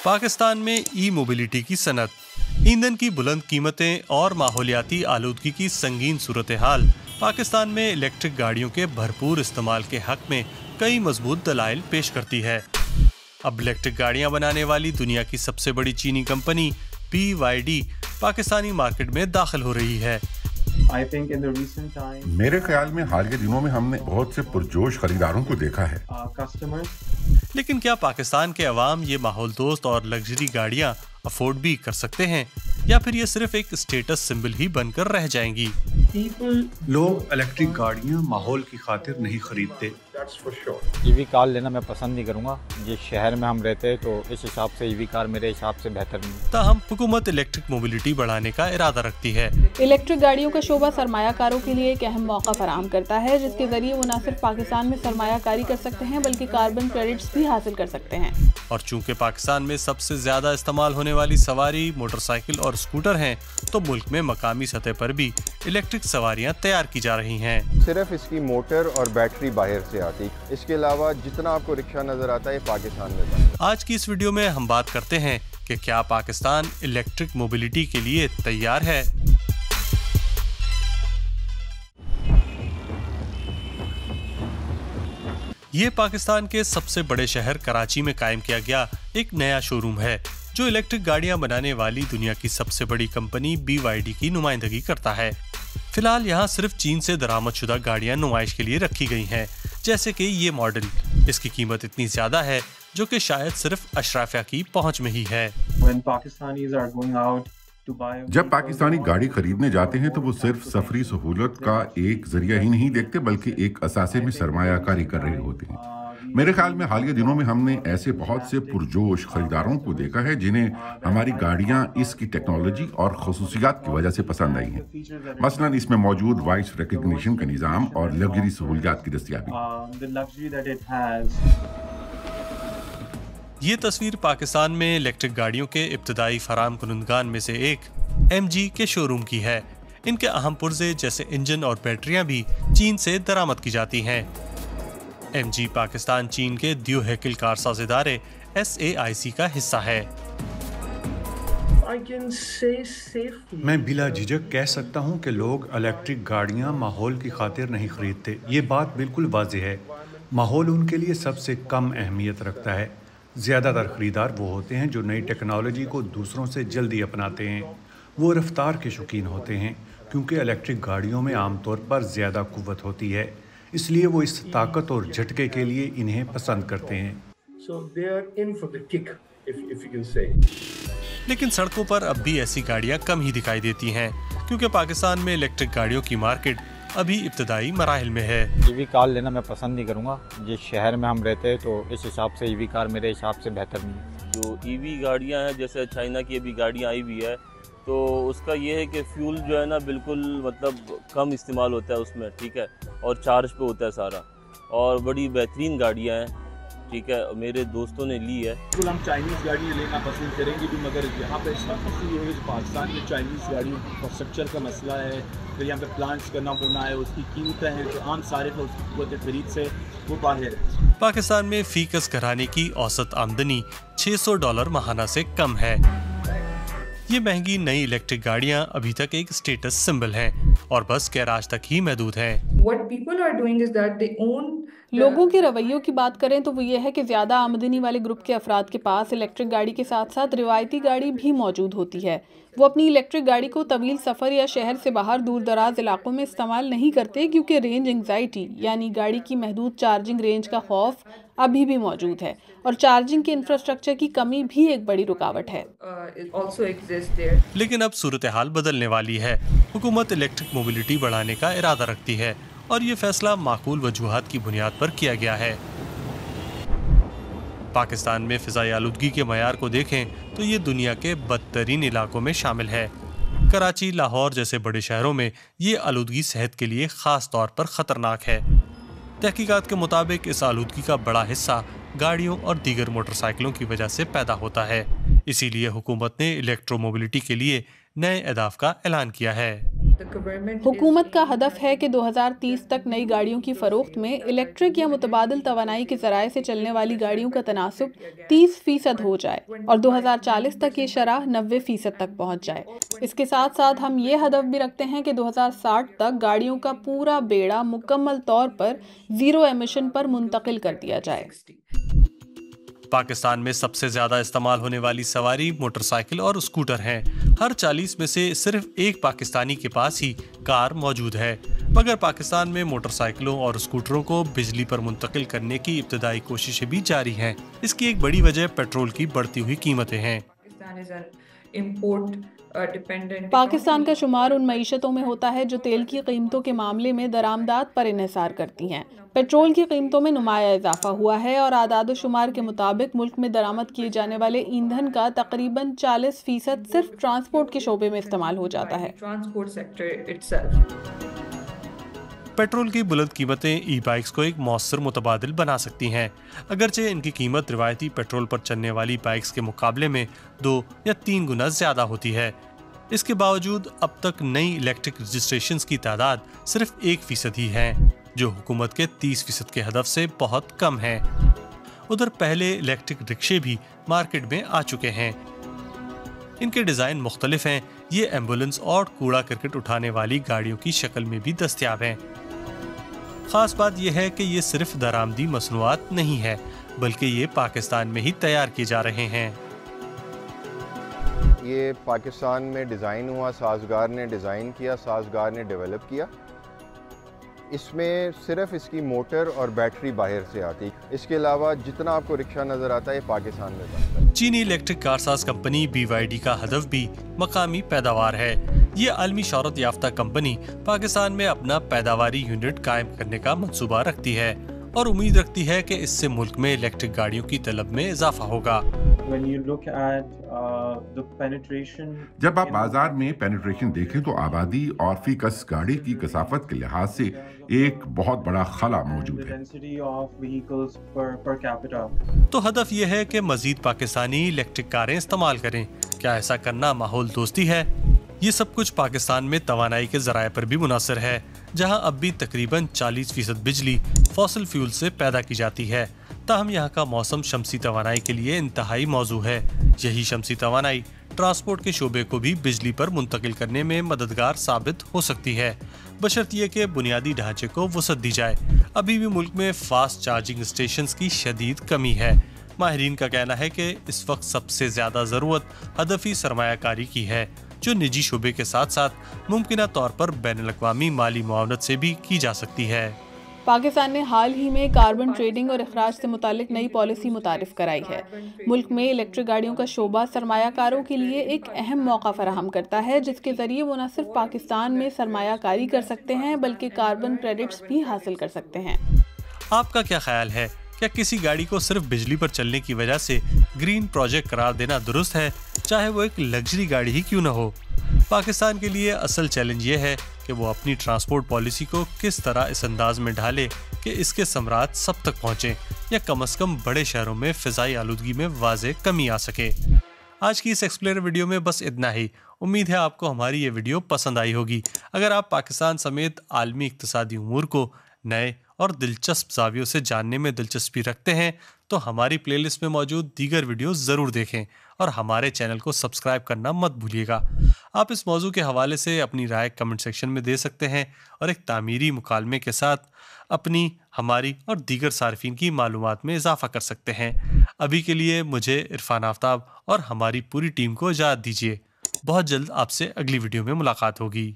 पाकिस्तान में ई मोबिलिटी की सनत, ईंधन की बुलंद कीमतें और माहौलियाती आलूदगी की संगीन सूरत हाल पाकिस्तान में इलेक्ट्रिक गाड़ियों के भरपूर इस्तेमाल के हक में कई मजबूत दलाइल पेश करती है। अब इलेक्ट्रिक गाड़ियां बनाने वाली दुनिया की सबसे बड़ी चीनी कंपनी BYD पाकिस्तानी मार्केट में दाखिल हो रही है। मेरे ख्याल में हाल के दिनों में हमने बहुत से पुरजोश खरीदारों को देखा है। लेकिन क्या पाकिस्तान के अवाम ये माहौल दोस्त और लग्जरी गाड़ियां अफोर्ड भी कर सकते हैं, या फिर ये सिर्फ एक स्टेटस सिंबल ही बनकर रह जाएंगी? लोग इलेक्ट्रिक गाड़ियां माहौल की खातिर नहीं खरीदते। ईवी कार लेना मैं पसंद नहीं करूंगा। जिस शहर में हम रहते हैं तो इस हिसाब से ईवी कार मेरे हिसाब से बेहतर नहीं। ताहम हुकूमत इलेक्ट्रिक मोबिलिटी बढ़ाने का इरादा रखती है। इलेक्ट्रिक गाड़ियों का शोबा सरमायाकारों के लिए एक अहम मौका फराहम करता है, जिसके जरिए वो न सिर्फ पाकिस्तान में सरमायाकारी कर सकते हैं बल्कि कार्बन क्रेडिट्स भी हासिल कर सकते हैं। और चूंकि पाकिस्तान में सबसे ज्यादा इस्तेमाल होने वाली सवारी मोटरसाइकिल और स्कूटर हैं, तो मुल्क में मकामी सतह पर भी इलेक्ट्रिक सवारियां तैयार की जा रही हैं। सिर्फ इसकी मोटर और बैटरी बाहर से आती, इसके अलावा जितना आपको रिक्शा नजर आता है पाकिस्तान में। आज की इस वीडियो में हम बात करते हैं कि क्या पाकिस्तान इलेक्ट्रिक मोबिलिटी के लिए तैयार है। ये पाकिस्तान के सबसे बड़े शहर कराची में कायम किया गया एक नया शोरूम है, जो इलेक्ट्रिक गाड़ियां बनाने वाली दुनिया की सबसे बड़ी कंपनी BYD की नुमाइंदगी करता है। फिलहाल यहाँ सिर्फ चीन से दरामदशुदा गाड़ियां नुमाइश के लिए रखी गई हैं, जैसे कि ये मॉडल। इसकी कीमत इतनी ज्यादा है जो कि शायद सिर्फ अशराफिया की पहुंच में ही है। जब पाकिस्तानी गाड़ी खरीदने जाते हैं तो वो सिर्फ सफरी सहूलत का एक जरिया ही नहीं देखते, बल्कि एक असासे में सरमायाकारी कर रहे होते हैं। मेरे ख्याल में हाल के दिनों में हमने ऐसे बहुत से पुरजोश खरीदारों को देखा है जिन्हें हमारी गाड़ियां इसकी टेक्नोलॉजी और खसूसियात की वजह से पसंद आई हैं। मसलन इसमें मौजूद वॉइस रिकग्निशन का निज़ाम और लग्जरी सहूलियात की दस्तयाबी। ये तस्वीर पाकिस्तान में इलेक्ट्रिक गाड़ियों के इब्तदाई फराम कुनंदगान में से एक MG के शोरूम की है। इनके अहम पुर्जे जैसे इंजन और बैटरियां भी चीन से दरामद की जाती हैं। MG पाकिस्तान चीन के द्योहेकिल कारसाज इदारे SAIC का हिस्सा है। मैं बिला झिझक कह सकता हूं कि लोग इलेक्ट्रिक गाड़ियां माहौल की खातिर नहीं खरीदते। ये बात बिल्कुल वाज़ेह है। माहौल उनके लिए सबसे कम अहमियत रखता है। ज़्यादातर ख़रीदार वो होते हैं जो नई टेक्नोलॉजी को दूसरों से जल्दी अपनाते हैं। वो रफ्तार के शौकीन होते हैं, क्योंकि इलेक्ट्रिक गाड़ियों में आमतौर पर ज़्यादा क़ुव्वत होती है, इसलिए वो इस ताकत और झटके के लिए इन्हें पसंद करते हैं। लेकिन सड़कों पर अब भी ऐसी गाड़ियां कम ही दिखाई देती हैं, क्योंकि पाकिस्तान में इलेक्ट्रिक गाड़ियों की मार्केट अभी इब्तदाई मराहिल में है। ईवी कार लेना मैं पसंद नहीं करूंगा। जिस शहर में हम रहते हैं तो इस हिसाब से ईवी कार मेरे हिसाब से बेहतर नहीं है। जो ईवी गाड़ियां हैं, जैसे चाइना की अभी गाड़ियां आई हुई है, तो उसका ये है कि फ्यूल जो है ना बिल्कुल मतलब कम इस्तेमाल होता है उसमें, ठीक है, और चार्ज पे होता है सारा, और बड़ी बेहतरीन गाड़ियां हैं, ठीक है। मेरे दोस्तों ने ली है। बिल्कुल हम चाइनीज़ गाड़ियाँ लेना पसंद करेंगे भी, मगर यहाँ पे इसका मसला ये है कि पाकिस्तान में चाइनीज़ गाड़ियों इंफ्रास्ट्रक्चर का मसला है, फिर यहाँ पे प्लांट्स करना होना है, उसकी कीमतें हैं जो आम सारे को उसकी खरीद से वो बाहर है। पाकिस्तान में फीकस घराने की औसत आमदनी $600 माहाना से कम है। ये महंगी नई इलेक्ट्रिक गाड़ियां अभी तक एक स्टेटस सिंबल हैं और बस गैराज तक ही महदूद हैं। लोगों के रवैयों की बात करें तो वो ये है कि ज़्यादा आमदनी वाले ग्रुप के अफराद के पास इलेक्ट्रिक गाड़ी के साथ साथ रिवायती गाड़ी भी मौजूद होती है। वो अपनी इलेक्ट्रिक गाड़ी को तवील सफ़र या शहर से बाहर दूर दराज इलाकों में इस्तेमाल नहीं करते, क्योंकि रेंज एंग्जाइटी यानी गाड़ी की महदूद चार्जिंग रेंज का खौफ अभी भी मौजूद है, और चार्जिंग के इंफ्रास्ट्रक्चर की कमी भी एक बड़ी रुकावट है। लेकिन अब सूरत हाल बदलने वाली है। हुकूमत इलेक्ट्रिक मोबिलिटी बढ़ाने का इरादा रखती है, और ये फैसला माकूल वजूहात की बुनियाद पर किया गया है। पाकिस्तान में फ़िज़ाई आलूदगी के मयार को देखें तो ये दुनिया के बदतरीन इलाकों में शामिल है। कराची, लाहौर जैसे बड़े शहरों में ये आलूदगी सेहत के लिए ख़ास तौर पर ख़तरनाक है। तहकीकात के मुताबिक इस आलूदगी का बड़ा हिस्सा गाड़ियों और दीगर मोटरसाइकिलों की वजह से पैदा होता है। इसीलिए हुकूमत ने इलेक्ट्रो मोबिलिटी के लिए नए अहदाफ का ऐलान किया है। हुकूमत का हदफ है कि 2030 तक नई गाड़ियों की फरोख्त में इलेक्ट्रिक या मुतबादिल तवानाई के ज़राए से चलने वाली गाड़ियों का तनासुब 30% हो जाए और 2040 तक ये शरह 90% तक पहुँच जाए। इसके साथ साथ हम ये हदफ भी रखते हैं कि 2060 तक गाड़ियों का पूरा बेड़ा मुकम्मल तौर पर ज़ीरो एमिशन पर मुंतकिल कर दिया जाए। पाकिस्तान में सबसे ज्यादा इस्तेमाल होने वाली सवारी मोटरसाइकिल और स्कूटर हैं। हर 40 में से सिर्फ एक पाकिस्तानी के पास ही कार मौजूद है। मगर पाकिस्तान में मोटरसाइकिलों और स्कूटरों को बिजली पर मुंतकिल करने की इब्तदाई कोशिशें भी जारी हैं। इसकी एक बड़ी वजह पेट्रोल की बढ़ती हुई कीमतें हैं। पाकिस्तान का शुमार उन मईशतों में होता है जो तेल की कीमतों के मामले में दरामदात पर इन्हिसार करती हैं। पेट्रोल की कीमतों में नुमाया इजाफा हुआ है और आदाद शुमार के मुताबिक मुल्क में दरामद किए जाने वाले ईंधन का तकरीबन 40% सिर्फ ट्रांसपोर्ट के शोबे में इस्तेमाल हो जाता है। पेट्रोल की बुलंद कीमतें ई बाइक्स को एक मौसर मुतबादिल बना सकती हैं। अगरचे इनकी कीमत रिवायती पेट्रोल पर चलने वाली बाइक्स के मुकाबले में 2 या 3 गुना ज्यादा होती है। इसके बावजूद अब तक नई इलेक्ट्रिक रजिस्ट्रेशंस की तादाद सिर्फ 1% ही है, जो हुकूमत के 30% के हदफ से बहुत कम है। उधर पहले इलेक्ट्रिक रिक्शे भी मार्केट में आ चुके हैं। इनके डिजाइन मुख्तलिफ हैं। ये एम्बुलेंस और कूड़ा करकट उठाने वाली गाड़ियों की शक्ल में भी दस्तयाब हैं। खास बात यह है कि ये सिर्फ दरामदी मसनूआत नहीं है, बल्कि ये पाकिस्तान में ही तैयार किए जा रहे हैं। ये पाकिस्तान में डिज़ाइन हुआ, साज़गार ने डिज़ाइन किया, साज़गार ने डेवलप किया। इसमें सिर्फ इसकी मोटर और बैटरी बाहर से आती, इसके अलावा जितना आपको रिक्शा नज़र आता है ये पाकिस्तान में बनता है। चीनी इलेक्ट्रिक कारसाज कंपनी BYD का हदफ भी मकामी पैदावार है। ये आलमी शोहरत याफ्ता कंपनी पाकिस्तान में अपना पैदावारी यूनिट कायम करने का मंसूबा रखती है और उम्मीद रखती है कि इससे मुल्क में इलेक्ट्रिक गाड़ियों की तलब में इजाफा होगा। जब आप बाजार में पेनिट्रेशन देखें तो आबादी और फी कस गाड़ी की कसाफत के लिहाज से एक बहुत बड़ा खला मौजूद है। तो हदफ ये है कि मजीद पाकिस्तानी इलेक्ट्रिक कारें इस्तेमाल करें। क्या ऐसा करना माहौल दोस्ती है? ये सब कुछ पाकिस्तान में तवानाई के जराए पर भी मुनासिर है, जहां अब भी तकरीबन 40% बिजली फॉसिल फ्यूल से पैदा की जाती है। ताहम यहाँ का मौसम शमसी तवानाई के लिए इंतहाई मौजू है। यही शमसी तवानाई ट्रांसपोर्ट के शोबे को भी बिजली पर मुंतकिल करने में मददगार साबित हो सकती है, बशर्त ये कि बुनियादी ढांचे को वसअत दी जाए। अभी भी मुल्क में फास्ट चार्जिंग स्टेशंस की शदीद कमी है। माहिरीन का कहना है कि इस वक्त सबसे ज्यादा जरूरत हदफी सरमायाकारी की है, जो निजी शोबे के साथ साथ मुमकिना तौर पर बैनुल-अक़वामी माली मुआवनत से भी की जा सकती है। पाकिस्तान ने हाल ही में कार्बन ट्रेडिंग और अखराज से मुतालिक नई पॉलिसी मुतारिफ कराई है। मुल्क में इलेक्ट्रिक गाड़ियों का शोबा सरमायाकारों के लिए एक अहम मौका फराहम करता है, जिसके जरिए वो न सिर्फ पाकिस्तान में सरमायाकारी कर सकते हैं बल्कि कार्बन क्रेडिट्स भी हासिल कर सकते हैं। आपका क्या ख्याल है? क्या किसी गाड़ी को सिर्फ बिजली पर चलने की वजह से ग्रीन प्रोजेक्ट करार देना दुरुस्त है, चाहे वो एक लग्जरी गाड़ी ही क्यों न हो? पाकिस्तान के लिए असल चैलेंज ये है कि वो अपनी ट्रांसपोर्ट पॉलिसी को किस तरह इस अंदाज में ढाले कि इसके समरात सब तक पहुंचे, या कम से कम बड़े शहरों में फिजाई आलूदगी में वाज़े कमी आ सके। आज की इस एक्सप्लेनर वीडियो में बस इतना ही। उम्मीद है आपको हमारी ये वीडियो पसंद आई होगी। अगर आप पाकिस्तान समेत आलमी इक्तिसादी उमूर को नए और दिलचस्प ज़ावियों से जानने में दिलचस्पी रखते हैं तो हमारी प्लेलिस्ट में मौजूद दीगर वीडियो ज़रूर देखें और हमारे चैनल को सब्सक्राइब करना मत भूलिएगा। आप इस मौजू के हवाले से अपनी राय कमेंट सेक्शन में दे सकते हैं और एक तामीरी मुकालमे के साथ अपनी, हमारी और दीगर सार्फिन की मालूमात में इजाफा कर सकते हैं। अभी के लिए मुझे इरफान आफ्ताब और हमारी पूरी टीम को इजाज़त दीजिए। बहुत जल्द आपसे अगली वीडियो में मुलाकात होगी।